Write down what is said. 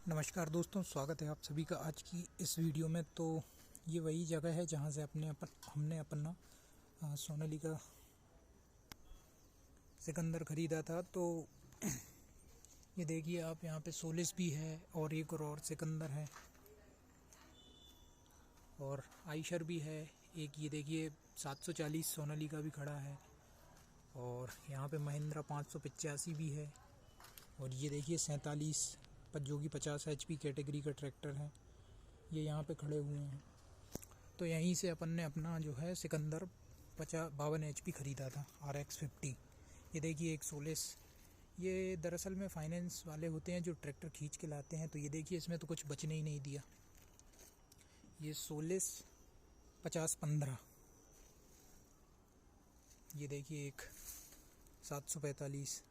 नमस्कार दोस्तों, स्वागत है आप सभी का आज की इस वीडियो में। तो ये वही जगह है जहाँ से हमने अपना सोनालिका सिकंदर ख़रीदा था। तो ये देखिए आप, यहाँ पे सोलिस भी है और एक और सिकंदर है और आइशर भी है एक। ये देखिए 740 सोनालिका भी खड़ा है और यहाँ पे महिंद्रा 585 भी है। और ये देखिए 47 जो कि 50 HP कैटेगरी का ट्रैक्टर है, ये यहाँ पे खड़े हुए हैं। तो यहीं से अपन ने अपना जो है सिकंदर 52 HP ख़रीदा था RX 50। ये देखिए एक सोलिस, ये दरअसल में फाइनेंस वाले होते हैं जो ट्रैक्टर खींच के लाते हैं। तो ये देखिए इसमें तो कुछ बचने ही नहीं दिया। ये सोलिस 5015, ये देखिए एक 745